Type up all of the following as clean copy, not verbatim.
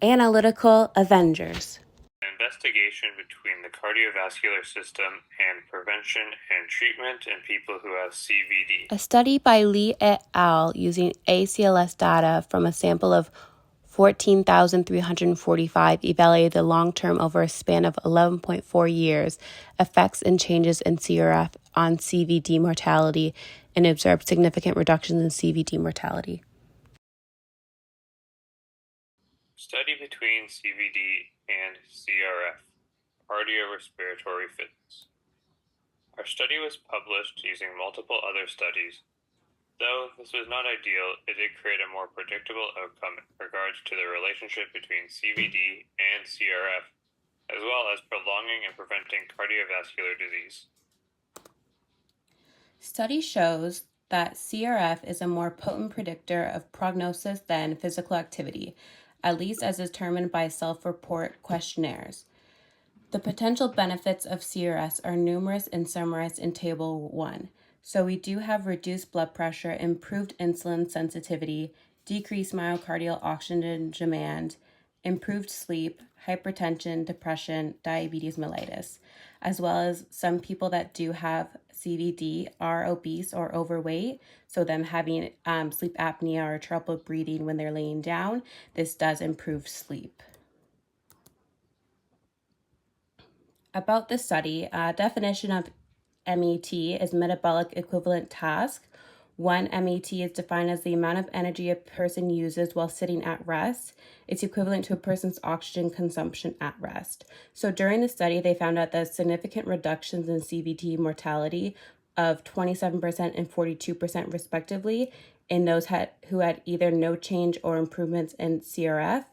Analytical Avengers. Investigation between the cardiovascular system and prevention and treatment in people who have CVD. A study by Lee et al. Using ACLS data from a sample of 14,345 evaluated the long-term over a span of 11.4 years effects and changes in CRF on CVD mortality and observed significant reductions in CVD mortality. Study between CVD and CRF, cardiorespiratory fitness. Our study was published using multiple other studies. Though this was not ideal, it did create a more predictable outcome in regards to the relationship between CVD and CRF, as well as prolonging and preventing cardiovascular disease. Study shows that CRF is a more potent predictor of prognosis than physical activity, at least as determined by self-report questionnaires. The potential benefits of CRS are numerous and summarized in Table 1. So we do have reduced blood pressure, improved insulin sensitivity, decreased myocardial oxygen demand, improved sleep, hypertension, depression, diabetes mellitus, as well as some people that do have CVD are obese or overweight, so them having sleep apnea or trouble breathing when they're laying down, this does improve sleep. About the study, definition of MET is metabolic equivalent task. One MET is defined as the amount of energy a person uses while sitting at rest. It's equivalent to a person's oxygen consumption at rest. So during the study, they found out that significant reductions in CVD mortality of 27% and 42% respectively in those who had either no change or improvements in CRF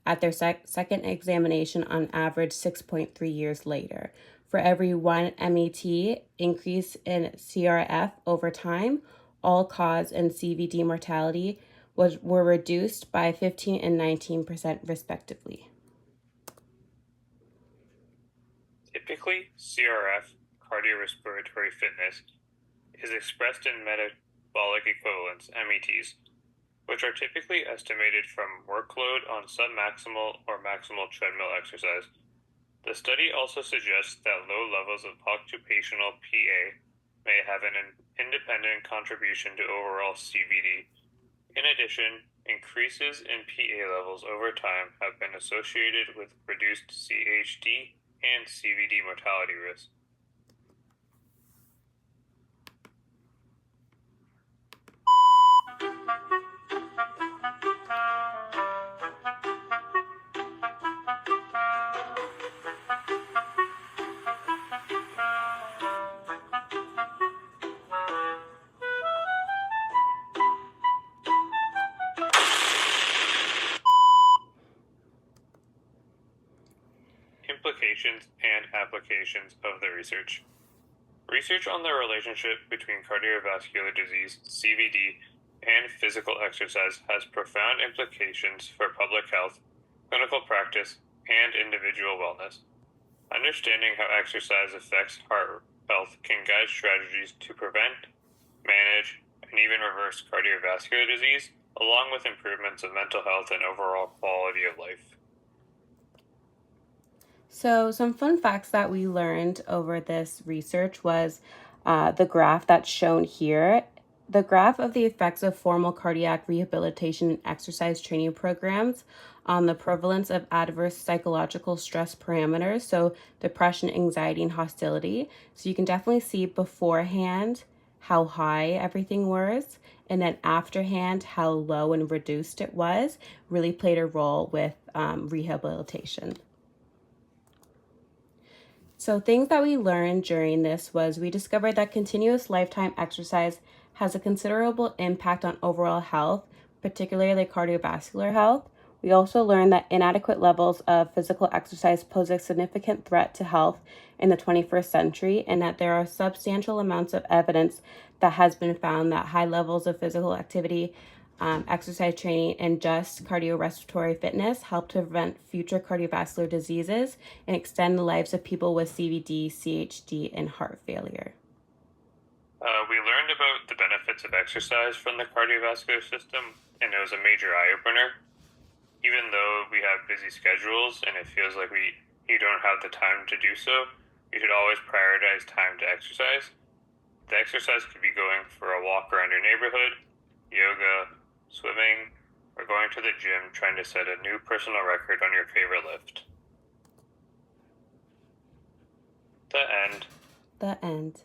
at their second examination on average 6.3 years later. For every 1 MET increase in CRF over time, all-cause and CVD mortality were reduced by 15% and 19% respectively. Typically, CRF, cardiorespiratory fitness, is expressed in metabolic equivalents, METs, which are typically estimated from workload on submaximal or maximal treadmill exercise. The study also suggests that low levels of occupational PA may have an independent contribution to overall CVD. In addition, increases in PA levels over time have been associated with reduced CHD and CVD mortality risk. Implications and applications of the research. Research on the relationship between cardiovascular disease, CVD, and physical exercise has profound implications for public health, clinical practice, and individual wellness. Understanding how exercise affects heart health can guide strategies to prevent, manage, and even reverse cardiovascular disease, along with improvements of mental health and overall quality of life. So some fun facts that we learned over this research was the graph that's shown here. The graph of the effects of formal cardiac rehabilitation and exercise training programs on the prevalence of adverse psychological stress parameters, so depression, anxiety, and hostility. So you can definitely see beforehand how high everything was, and then afterhand how low and reduced it was, really played a role with rehabilitation. So things that we learned during this was we discovered that continuous lifetime exercise has a considerable impact on overall health, particularly cardiovascular health. We also learned that inadequate levels of physical exercise pose a significant threat to health in the 21st century, and that there are substantial amounts of evidence that has been found that high levels of physical activity, exercise training, and just cardiorespiratory fitness help to prevent future cardiovascular diseases and extend the lives of people with CVD, CHD, and heart failure. We learned about the benefits of exercise from the cardiovascular system, and it was a major eye-opener. Even though we have busy schedules and it feels like you don't have the time to do so, you should always prioritize time to exercise. The exercise could be going for a walk around your neighborhood, yoga, swimming, or going to the gym trying to set a new personal record on your favorite lift. The end. The end.